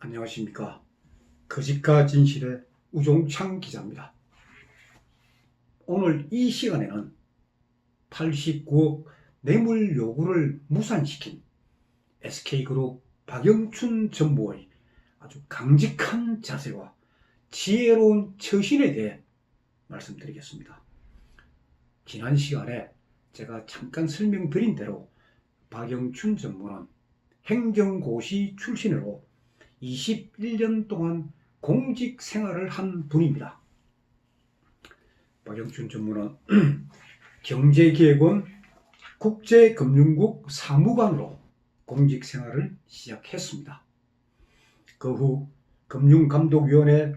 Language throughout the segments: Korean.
안녕하십니까. 거짓과 진실의 우종창 기자입니다. 오늘 이 시간에는 89억 뇌물 요구를 무산시킨 SK그룹 박영춘 전무의 아주 강직한 자세와 지혜로운 처신에 대해 말씀드리겠습니다. 지난 시간에 제가 잠깐 설명드린 대로 박영춘 전무는 행정고시 출신으로 21년 동안 공직 생활을 한 분입니다. 박영춘 전무는 경제기획원 국제금융국 사무관으로 공직 생활을 시작했습니다. 그 후 금융감독위원회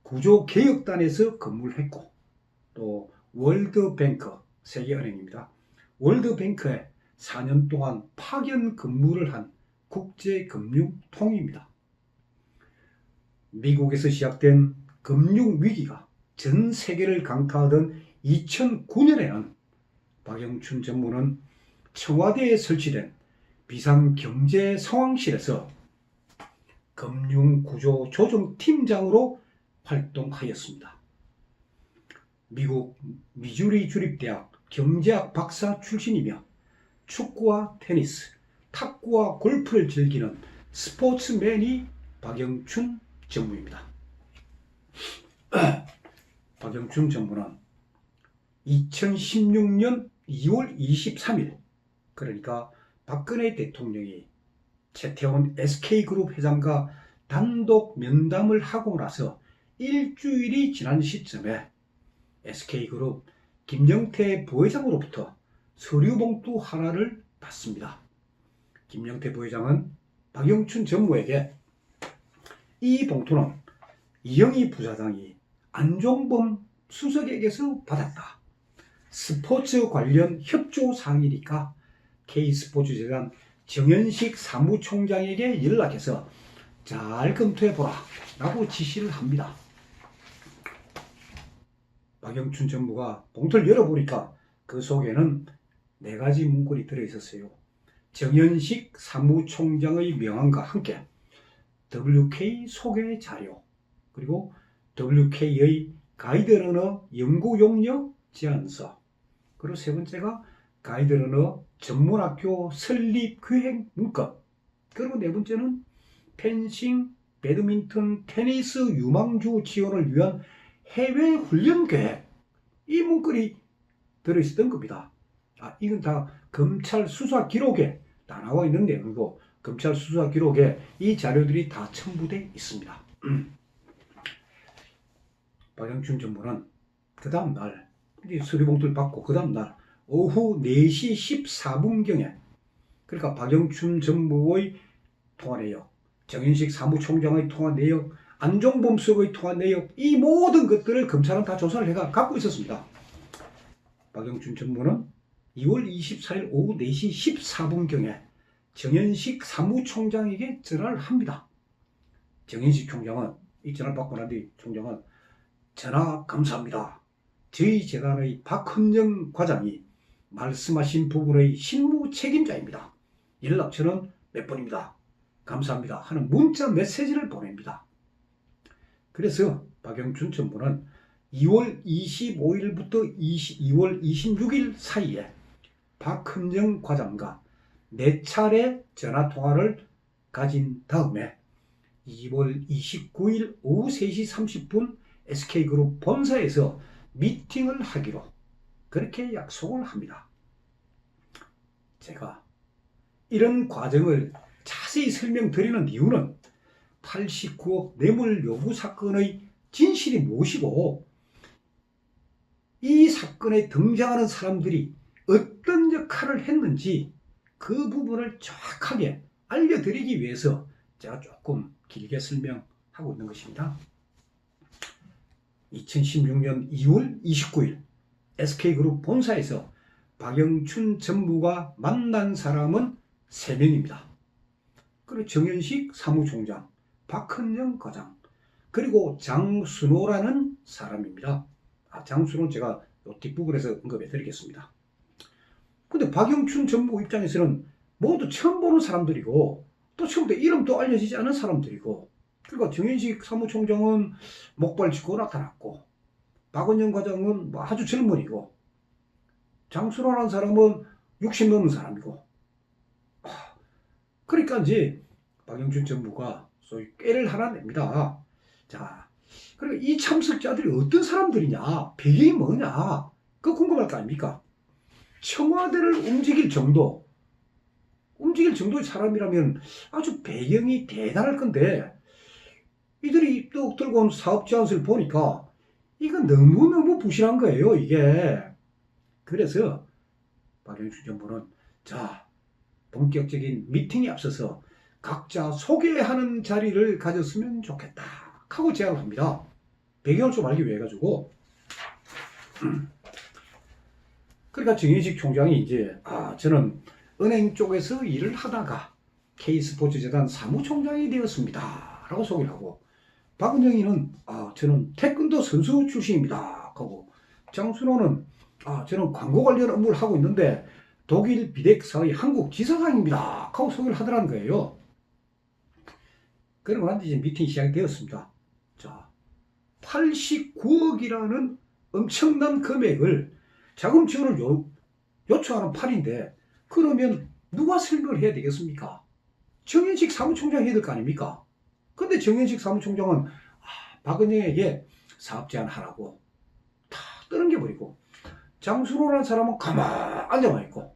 구조개혁단에서 근무를 했고, 또 월드뱅크, 세계은행입니다. 월드뱅크에 4년 동안 파견 근무를 한 국제금융통입니다. 미국에서 시작된 금융위기가 전 세계를 강타하던 2009년에는 박영춘 전무는 청와대에 설치된 비상경제상황실에서 금융구조조정팀장으로 활동하였습니다. 미국 미주리 주립대학 경제학 박사 출신이며 축구와 테니스, 탁구와 골프를 즐기는 스포츠맨이 박영춘 전무입니다. 박영춘 전무는 2016년 2월 23일, 그러니까 박근혜 대통령이 최태원 SK그룹 회장과 단독 면담을 하고 나서 일주일이 지난 시점에 SK그룹 김영태 부회장으로부터 서류봉투 하나를 받습니다. 김영태 부회장은 박영춘 전무에게 이 봉투는 이영희 부사장이 안종범 수석에게서 받았다. 스포츠 관련 협조사항이니까 K스포츠재단 정현식 사무총장에게 연락해서 잘 검토해보라 라고 지시를 합니다. 박영춘 전무가 봉투를 열어보니까 그 속에는 4가지 문구리 들어있었어요. 정현식 사무총장의 명함과 함께 WK 소개 자료, 그리고 WK의 가이드러너 연구용역 제안서, 그리고 3번째가 가이드러너 전문학교 설립기획 문건, 그리고 4번째는 펜싱, 배드민턴, 테니스 유망주 지원을 위한 해외 훈련 계획, 이 문건이 들어있었던 겁니다. 이건 다 검찰 수사 기록에 다 나와 있는 내용이고, 검찰 수사 기록에 이 자료들이 다 첨부되어 있습니다. 박영춘 전무는 그 다음날 서류봉투를 받고 그 다음날 오후 4시 14분경에, 그러니까 박영춘 전무의 통화 내역, 정현식 사무총장의 통화 내역, 안종범 수석의 통화 내역, 이 모든 것들을 검찰은 다 조사를 해가 갖고 있었습니다. 박영춘 전무는 2월 24일 오후 4시 14분경에 정현식 사무총장에게 전화를 합니다. 정현식 총장은 이 전화를 받고 난 뒤 총장은 전화 감사합니다. 저희 재단의 박헌정 과장이 말씀하신 부분의 실무 책임자입니다. 연락처는 몇 번입니다. 감사합니다 하는 문자 메시지를 보냅니다. 그래서 박영춘 전무는 2월 25일부터 2월 26일 사이에 박헌정 과장과 4차례 전화통화를 가진 다음에 2월 29일 오후 3시 30분 SK그룹 본사에서 미팅을 하기로 그렇게 약속을 합니다. 제가 이런 과정을 자세히 설명드리는 이유는 89억 뇌물 요구 사건의 진실이 무엇이고, 이 사건에 등장하는 사람들이 어떤 역할을 했는지 그 부분을 정확하게 알려드리기 위해서 제가 조금 길게 설명하고 있는 것입니다. 2016년 2월 29일 SK그룹 본사에서 박영춘 전무가 만난 사람은 3명입니다. 그리고 정현식 사무총장, 박헌정 과장, 그리고 장순호라는 사람입니다. 장순호는 제가 이 뒷부분에서 언급해 드리겠습니다. 근데 박영춘 전무 입장에서는 모두 처음 보는 사람들이고 또 처음부터 이름도 알려지지 않은 사람들이고, 그러니까 정현식 사무총장은 목발 짚고 나타났고, 박은영 과장은 뭐 아주 젊은이고, 장순환라는 사람은 60 넘은 사람이고, 그러니까 이제 박영춘 전무가 소위 꾀를 하나 냅니다. 자, 그리고 이 참석자들이 어떤 사람들이냐, 배경이 뭐냐, 그거 궁금할 거 아닙니까? 청와대를 움직일 정도의 사람이라면 아주 배경이 대단할 건데, 이들이 또 들고 온 사업 제안서를 보니까 이건 너무너무 부실한 거예요, 이게. 그래서 박영춘 전무는 자, 본격적인 미팅에 앞서서 각자 소개하는 자리를 가졌으면 좋겠다 하고 제안을 합니다. 배경을 좀 알기 위해 가지고. 그러니까 정현식 총장이 이제 저는 은행 쪽에서 일을 하다가 K스포츠재단 사무총장이 되었습니다 라고 소개를 하고, 박은영이는 저는 태권도 선수 출신입니다 하고, 장순호는 저는 광고 관련 업무를 하고 있는데 독일 비덱사의 한국 지사장입니다 하고 소개를 하더라는 거예요. 그러고 나서 이제 미팅이 시작되었습니다. 자, 89억이라는 엄청난 금액을 자금 지원을 요청하는 팔인데, 그러면 누가 설명을 해야 되겠습니까? 정현식 사무총장이 해야 될 거 아닙니까? 근데 정현식 사무총장은 박은영에게 사업 제안하라고 다 떠넘겨버리고, 장순호라는 사람은 가만히 앉아만 있고,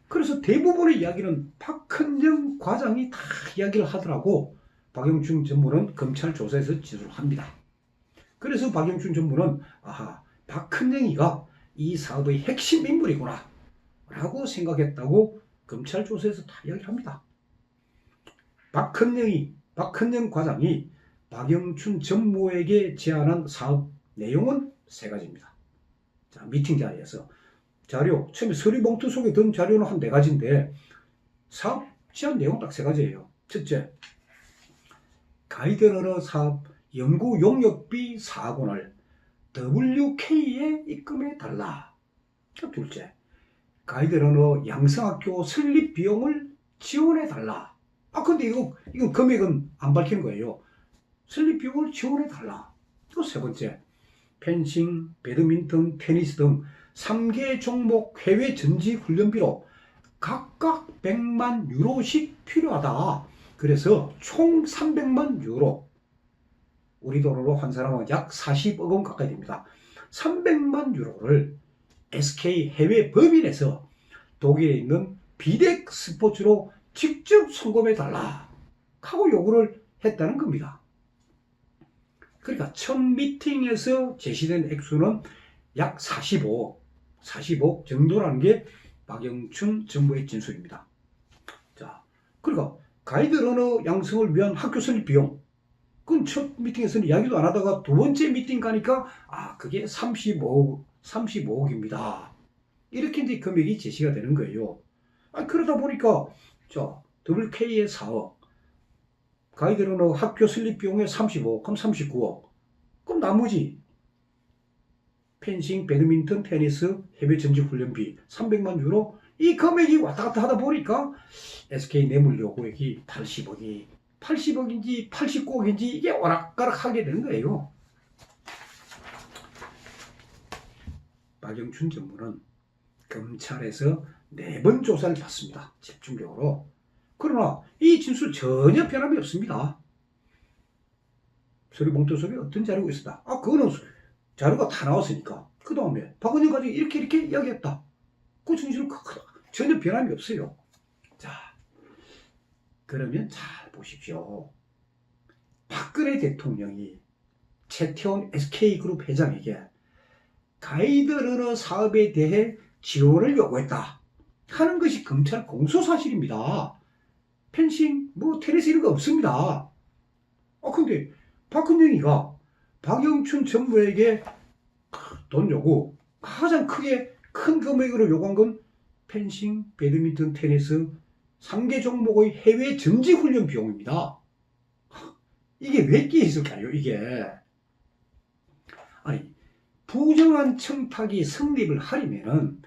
그래서 대부분의 이야기는 박헌정 과장이 다 이야기를 하더라고. 박영춘 전무는 검찰 조사에서 지수를 합니다. 그래서 박영춘 전무는 박헌정이가 이 사업의 핵심 인물이구나 라고 생각했다고 검찰 조사에서 다 이야기합니다. 박헌정 과장이 박영춘 전무에게 제안한 사업 내용은 3가지입니다. 자, 미팅 자리에서 자료, 처음에 서류 봉투 속에 든 자료는 한 4가지인데 사업 제안 내용 딱 3가지예요. 첫째, 가이드러너 사업 연구 용역비 4억 원을 WK에 입금해 달라. 둘째, 가이드러너 양성학교 설립 비용을 지원해 달라. 근데 이거 금액은 안 밝히는 거예요. 설립 비용을 지원해 달라. 또 3번째, 펜싱, 배드민턴, 테니스 등 3개 종목 해외 전지 훈련비로 각각 100만 유로씩 필요하다. 그래서 총 300만 유로. 우리 돈으로 환산하면 약 40억 원 가까이 됩니다. 300만 유로를 SK 해외 법인에서 독일에 있는 비덱 스포츠로 직접 송금해 달라 하고 요구를 했다는 겁니다. 그러니까 첫 미팅에서 제시된 액수는 약 45억 정도라는 게 박영춘 전무의 진술입니다. 자, 그러니까 가이드러너 양성을 위한 학교 설립 비용, 그건 첫 미팅에서는 이야기도 안 하다가 2번째 미팅 가니까 그게 35억입니다. 이렇게 이제 금액이 제시가 되는 거예요. 그러다 보니까 자, WK의 4억, 가이드러너 학교 설립 비용의 35억, 그럼 39억. 그럼 나머지 펜싱, 배드민턴, 테니스, 해외 전지 훈련비 300만 유로, 이 금액이 왔다 갔다 하다 보니까 SK 뇌물 요구액이 80억인지 89억인지 이게 오락가락 하게 되는 거예요. 박영춘 전무는 검찰에서 4번 조사를 받습니다. 집중적으로. 그러나 이 진술 전혀 변함이 없습니다. 서류 봉투 속에 어떤 자료가 있었다. 그거는 자료가 다 나왔으니까. 그 다음에 박은영 과장이 이렇게 이야기했다. 그 진술은 전혀 변함이 없어요. 자, 그러면 잘 보십시오. 박근혜 대통령이 최태원 SK그룹 회장에게 가이드러너 사업에 대해 지원을 요구했다 하는 것이 검찰 공소사실입니다. 펜싱, 테니스 이런 거 없습니다. 근데 박헌정이가 박영춘 전무에게 돈 요구, 가장 큰 금액으로 요구한 건 펜싱, 배드민턴, 테니스 3개 종목의 해외 전지 훈련 비용입니다. 이게 왜 끼어 있을까요, 이게? 부정한 청탁이 성립을 하려면은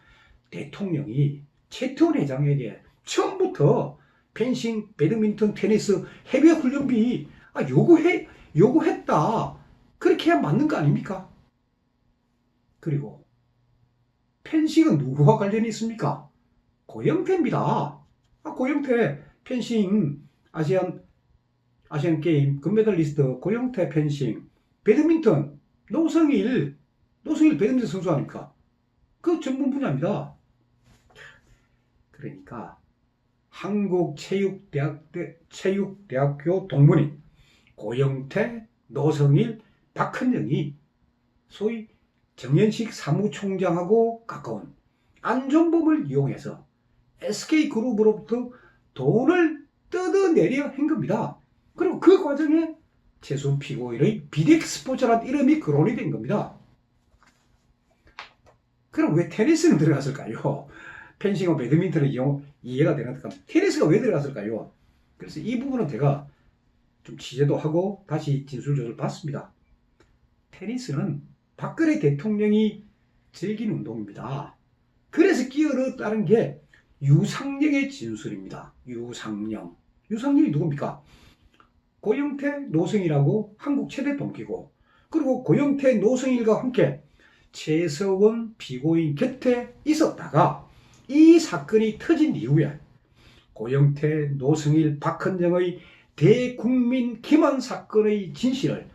대통령이 최태원 회장에게 처음부터 펜싱, 배드민턴, 테니스 해외 훈련비 요구했다. 그렇게 해야 맞는 거 아닙니까? 그리고 펜싱은 누구와 관련이 있습니까? 고영태입니다. 고영태 펜싱 아시안 게임 금메달리스트 고영태 펜싱, 배드민턴 노성일 배드민턴 선수 아닙니까? 그 전문 분야입니다. 그러니까 한국체육대학교 동문인 고영태, 노성일, 박헌영이 소위 정연식 사무총장하고 가까운 안종범을 이용해서 SK그룹으로부터 돈을 뜯어내려 한 겁니다. 그리고 그 과정에 최순 피고인의 비덱스포츠라는 이름이 거론이 된 겁니다. 그럼 왜 테니스는 들어갔을까요? 펜싱과 배드민턴의 이해가 되는데 테니스가 왜 들어갔을까요? 그래서 이 부분은 제가 좀 취재도 하고 다시 진술조사를 받습니다. 테니스는 박근혜 대통령이 즐긴 운동입니다. 그래서 끼어들었다는 게 유상영의 진술입니다. 유상영이 누굽니까? 고영태, 노성일하고 한국 최대 동기고, 그리고 고영태, 노성일과 함께 최서원 피고인 곁에 있었다가 이 사건이 터진 이후에 고영태, 노성일, 박헌영의 대국민 기만 사건의 진실을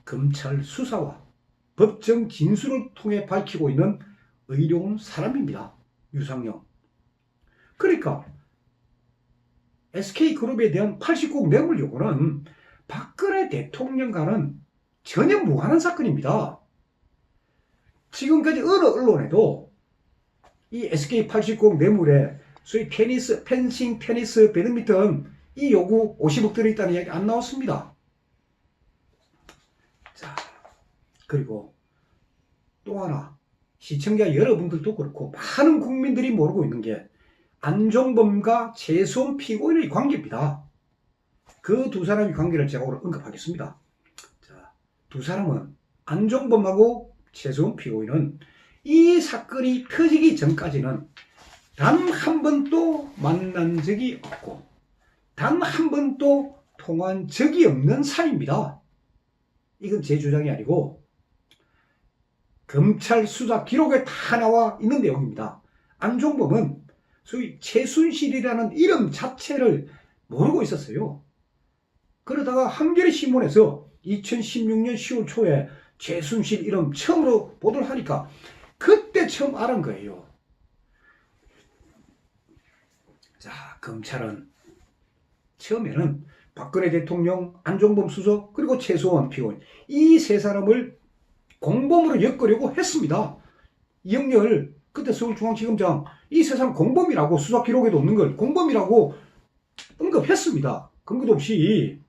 검찰 수사와 법정 진술을 통해 밝히고 있는 의로운 사람입니다. 유상영. 그러니까 SK그룹에 대한 80억 뇌물 요구는 박근혜 대통령과는 전혀 무관한 사건입니다. 지금까지 어느 언론에도 이 SK 80억 뇌물에 소위 펜싱, 테니스, 배드민턴 이 요구 50억 들어있다는 이야기 안 나왔습니다. 자, 그리고 또 하나, 시청자 여러분들도 그렇고 많은 국민들이 모르고 있는 게 안종범과 최수원 피고인의 관계입니다. 그 두 사람의 관계를 제가 오늘 언급하겠습니다. 자, 두 사람은 안종범하고 최수원 피고인은 이 사건이 터지기 전까지는 단 한 번도 만난 적이 없고 단 한 번도 통한 적이 없는 사이입니다. 이건 제 주장이 아니고 검찰 수사 기록에 다 나와 있는 내용입니다. 안종범은 소위 최순실이라는 이름 자체를 모르고 있었어요. 그러다가 한겨레 신문에서 2016년 10월 초에 최순실 이름 처음으로 보도를 하니까 그때 처음 알은 거예요. 자, 검찰은 처음에는 박근혜 대통령, 안종범 수석, 그리고 최수원 피고인 이 세 사람을 공범으로 엮으려고 했습니다. 이영렬 그때 서울중앙지검장 이 세 사람 공범이라고 수사 기록에도 없는 걸 공범이라고 언급했습니다. 근거도 없이.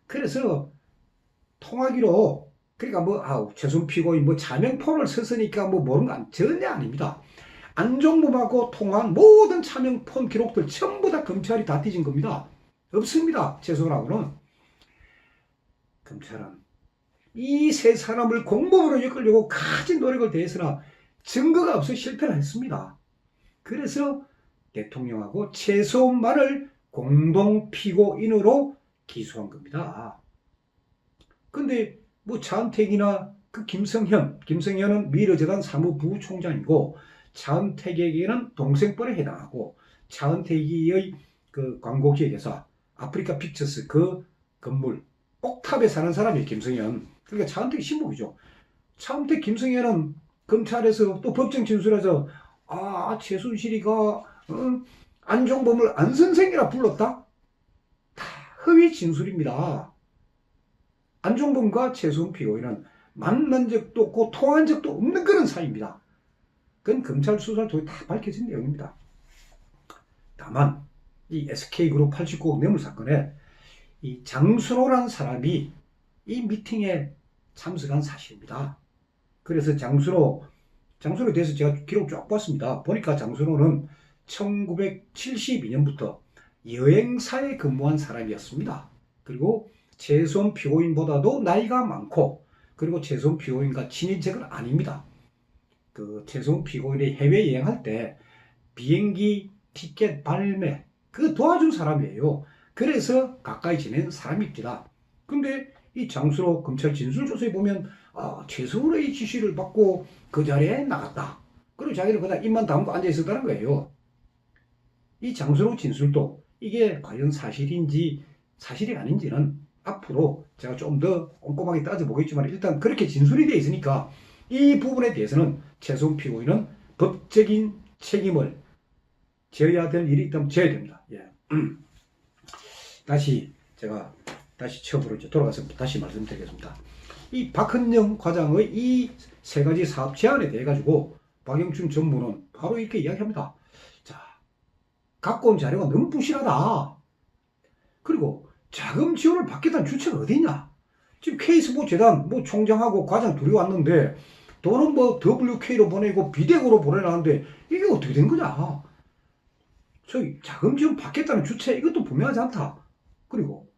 그래서 통화기로 그러니까 최순 피고인 차명폰을 썼으니까 모르는 건 전혀 아닙니다. 안종범하고 통한 모든 차명폰 기록들 전부 다 검찰이 다 뒤진 겁니다. 없습니다. 최수원하고는. 검찰은 이 세 사람을 공범으로 엮으려고 가진 노력을 다했으나 증거가 없어 실패를 했습니다. 그래서 대통령하고 최수원만을 공동 피고인으로 기소한 겁니다. 근데 차은택이나 그 김성현은 미르재단 사무부총장이고 차은택에게는 동생뻘에 해당하고 차은택의 그 광고기획회사 아프리카 픽처스 그 건물 옥탑에 사는 사람이 김성현. 그러니까 차은택 신복이죠. 차은택 김성현은 검찰에서 또 법정 진술에서 최순실이가 안종범을 안선생이라 불렀다? 다 허위 진술입니다. 안종범과 최수원 피고인은 만난 적도 없고 통한 적도 없는 그런 사이입니다. 그건 검찰 수사를 통해 다 밝혀진 내용입니다. 다만 이 SK그룹 89억 뇌물 사건에 이 장순호라는 사람이 이 미팅에 참석한 사실입니다. 그래서 장순호에 대해서 제가 기록 쭉 봤습니다. 보니까 장순호는 1972년부터 여행사에 근무한 사람이었습니다. 그리고 최수원 피고인보다도 나이가 많고 그리고 최수원 피고인과 친인척은 아닙니다. 그 최수원 피고인이 해외여행할 때 비행기 티켓 발매 그 도와준 사람이에요. 그래서 가까이 지낸 사람입니다. 근데 이 장수로 검찰 진술조서에 보면 최서울의 지시를 받고 그 자리에 나갔다. 그리고 자기는 그냥 입만 다물고 앉아 있었다는 거예요. 이 장수로 진술도 이게 과연 사실인지 사실이 아닌지는 앞으로 제가 좀 더 꼼꼼하게 따져보겠지만 일단 그렇게 진술이 되어 있으니까 이 부분에 대해서는 최소한 피고인은 법적인 책임을 져야 될 일이 있다면 져야 됩니다. 예. 다시 처음으로 이제 돌아가서 다시 말씀드리겠습니다. 이 박헌영 과장의 이 세 가지 사업 제안에 대해 가지고 박영춘 전무는 바로 이렇게 이야기합니다. 자, 갖고 온 자료가 너무 부실하다. 그리고 자금 지원을 받겠다는 주체가 어디냐? 지금 K스포츠재단 총장하고 과장 둘이 왔는데 돈은 WK로 보내고 비대고로 보내라는데 이게 어떻게 된 거냐? 저희 자금 지원 받겠다는 주체 이것도 분명하지 않다. 그리고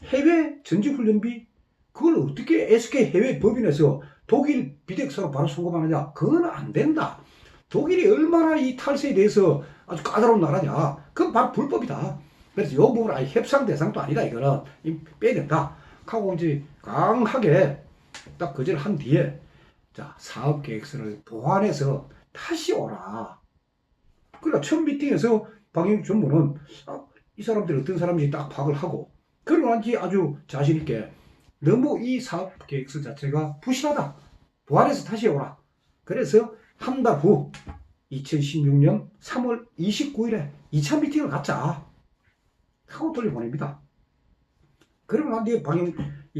해외 전지훈련비 그걸 어떻게 SK 해외 법인에서 독일 비덱사로 바로 송금하느냐? 그건 안 된다. 독일이 얼마나 이 탈세에 대해서 아주 까다로운 나라냐? 그건 바로 불법이다. 그래서 이 부분은 협상 대상도 아니다. 이거는 빼야 된다. 하고 이제 강하게 딱 거절을 한 뒤에 자, 사업계획서를 보완해서 다시 오라. 그러니까 첫 미팅에서 박영춘 전무는 이 사람들이 어떤 사람인지 딱 파악을 하고 그러고 난 뒤에 아주 자신있게 너무 이 사업계획서 자체가 부실하다. 보완해서 다시 오라. 그래서 한 달 후 2016년 3월 29일에 2차 미팅을 갖자. 하고 돌려보냅니다. 그러고 난 뒤에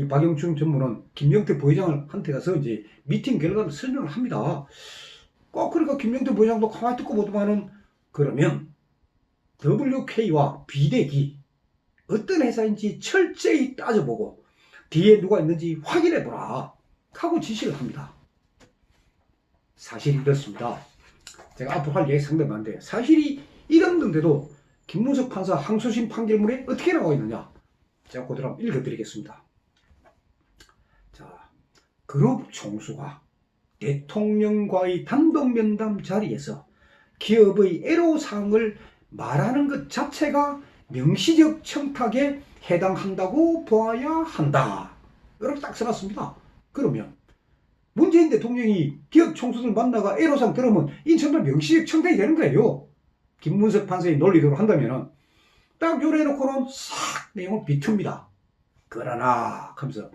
박영춘 전무는 김영태 부회장을 한테 가서 이제 미팅 결과를 설명을 합니다. 그러니까 김영태 부회장도 가만히 듣고 보더만은 그러면 WK와 비덱이 어떤 회사인지 철저히 따져보고 뒤에 누가 있는지 확인해보라 하고 지시를 합니다. 사실이 이렇습니다. 제가 앞으로 할 얘기 상당히 많은데 사실이 이랬는데도 김문석 판사 항소심 판결문에 어떻게 나와 있느냐? 제가 그대로 한번 읽어드리겠습니다. 자, 그룹 총수가 대통령과의 단독 면담 자리에서 기업의 애로사항을 말하는 것 자체가 명시적 청탁에 해당한다고 보아야 한다. 이렇게 딱 써놨습니다. 그러면 문재인 대통령이 기업 총수들 만나가 애로사항 들으면 이 정말 명시적 청탁이 되는 거예요. 김문석 판사의 논리대로 한다면은 딱 요래놓고는 싹 내용을 비툽니다. 그러나 하면서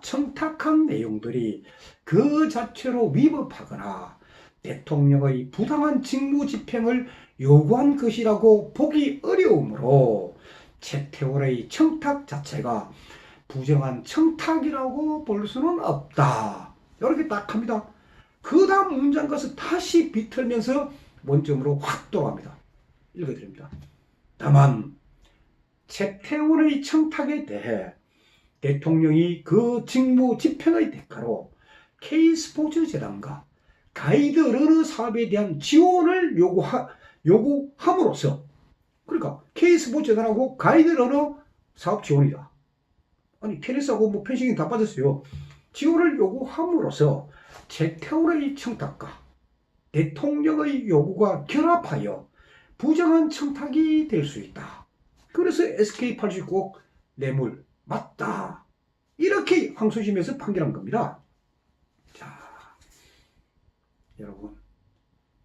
청탁한 내용들이 그 자체로 위법하거나 대통령의 부당한 직무집행을 요구한 것이라고 보기 어려우므로 최태원의 청탁 자체가 부정한 청탁이라고 볼 수는 없다. 이렇게 딱 합니다. 그 다음 문장 가서 다시 비틀면서 원점으로 확 돌아갑니다. 읽어드립니다. 다만 최태원의 청탁에 대해 대통령이 그 직무 집행의 대가로 K스포츠재단과 가이드러너 사업에 대한 지원을 요구함으로써 그러니까 K스포츠재단하고 가이드러너 사업 지원이다. 아니 테니스하고 펜싱이 다 빠졌어요. 지원을 요구함으로써 최태원의 청탁과 대통령의 요구가 결합하여 부정한 청탁이 될 수 있다. 그래서 SK89 뇌물 맞다. 이렇게 항소심에서 판결한 겁니다. 자, 여러분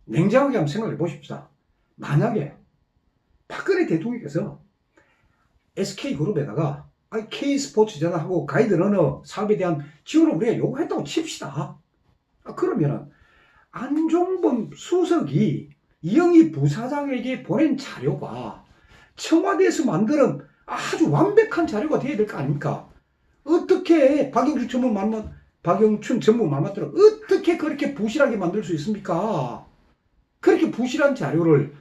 냉정하게 한번 생각해 보십시다. 만약에 박근혜 대통령께서 SK그룹에다가 K스포츠재단하고 가이드러너 사업에 대한 지원을 우리가 요구했다고 칩시다. 그러면은 안종범 수석이 이영희 부사장에게 보낸 자료가 청와대에서 만드는 아주 완벽한 자료가 돼야 될 거 아닙니까? 어떻게 박영춘 전무 말 맞대로 어떻게 그렇게 부실하게 만들 수 있습니까? 그렇게 부실한 자료를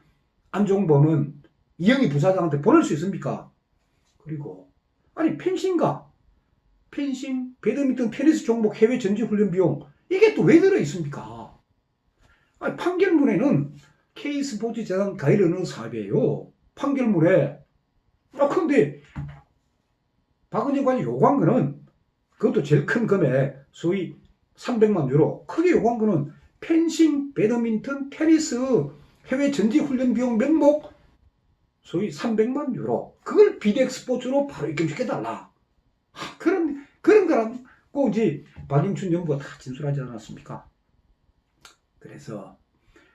안종범은 이영희 부사장한테 보낼 수 있습니까? 그리고 아니 펜싱, 배드민턴, 테니스 종목 해외 전지훈련 비용 이게 또 왜 들어있습니까? 아니, 판결문에는 K스포츠재단 가이드러너 사업이에요. 판결문에 근데 박은영 관이 요구한 거는 그것도 제일 큰 금액 소위 300만 유로 크게 요구한 거는 펜싱, 배드민턴, 테니스 해외 전지훈련 비용 명목 소위 300만 유로 그걸 비덱 스포츠로 바로 입금시켜달라. 그런 거랑 꼭 이제 박영춘 정부가 다 진술하지 않았습니까? 그래서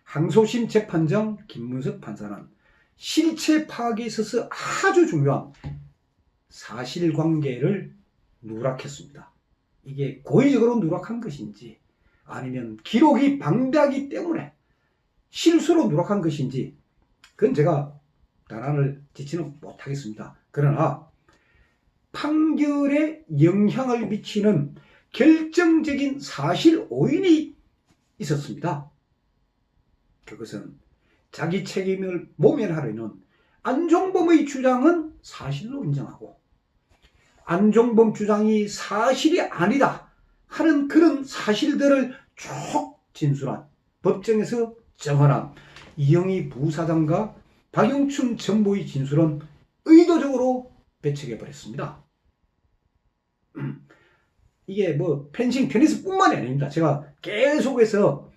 항소심 재판장 김문석 판사는 실체 파악에 있어서 아주 중요한 사실관계를 누락했습니다. 이게 고의적으로 누락한 것인지 아니면 기록이 방대하기 때문에 실수로 누락한 것인지 그건 제가 단안을 짓지는 못하겠습니다. 그러나 판결에 영향을 미치는 결정적인 사실 오인이 있었습니다. 그것은 자기 책임을 모면하려는 안종범의 주장은 사실로 인정하고 안종범 주장이 사실이 아니다 하는 그런 사실들을 쭉 진술한 법정에서 정언한 이영희 부사장과 박영춘 전무의 진술은 의도적으로 배척해버렸습니다. 이게 뭐 펜싱 테니스뿐만이 아닙니다. 제가 계속해서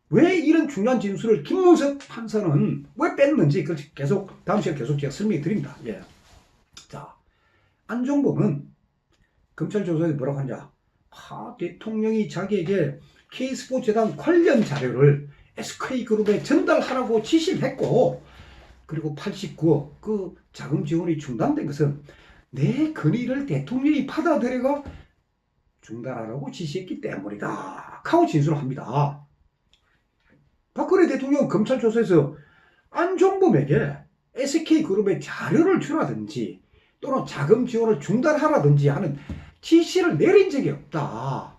왜 이런 중요한 진술을 김문석 판사는 왜 뺐는지 계속 다음 시간에 계속 제가 설명해 드립니다. 예. 자, 안종범은 검찰 조사에 뭐라고 하냐? 대통령이 자기에게 K스포츠재단 관련 자료를 SK그룹에 전달하라고 지시를 했고 그리고 89억 그 자금 지원이 중단된 것은 내 건의를 대통령이 받아들여가 중단하라고 지시했기 때문이다 하고 진술을 합니다. 박근혜 대통령은 검찰 조사에서 안종범에게 SK그룹의 자료를 주라든지 또는 자금 지원을 중단하라든지 하는 지시를 내린 적이 없다.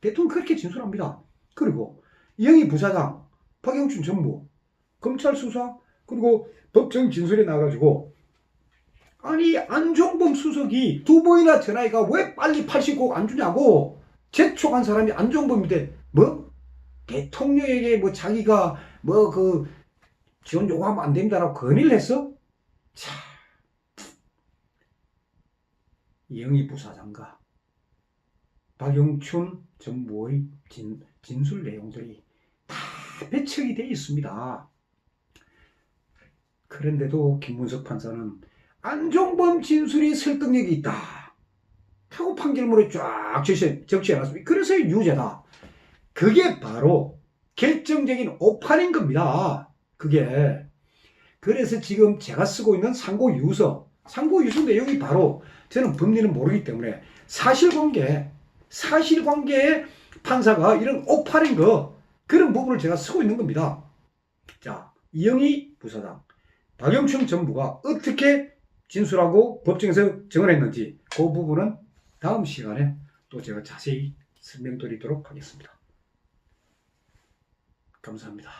대통령 그렇게 진술합니다. 그리고 이영희 부사장, 박영춘 전무, 검찰 수사 그리고 법정 진술에 나가지고 아니 안종범 수석이 두 번이나 전화해가 왜 빨리 89억 안 주냐고 재촉한 사람이 안종범인데 뭐 대통령에게 뭐 자기가 뭐 그 지원 요구하면 안 됩니다라고 건의를 했어? 차, 이영희 부사장과 박영춘 전무의 진술 내용들이 다 배척이 되어 있습니다. 그런데도 김문석 판사는 안종범 진술이 설득력이 있다 하고 판결문에 쫙 적시해놨습니다. 그래서 유죄다. 그게 바로 결정적인 오판인 겁니다. 그게. 그래서 지금 제가 쓰고 있는 상고유서 내용이 바로 저는 법리는 모르기 때문에 사실관계에 판사가 이런 오판인 거 그런 부분을 제가 쓰고 있는 겁니다. 자, 이영희 부사장, 박영춘 전무가 어떻게 진술하고 법정에서 증언했는지 그 부분은 다음 시간에 또 제가 자세히 설명드리도록 하겠습니다. 감사합니다.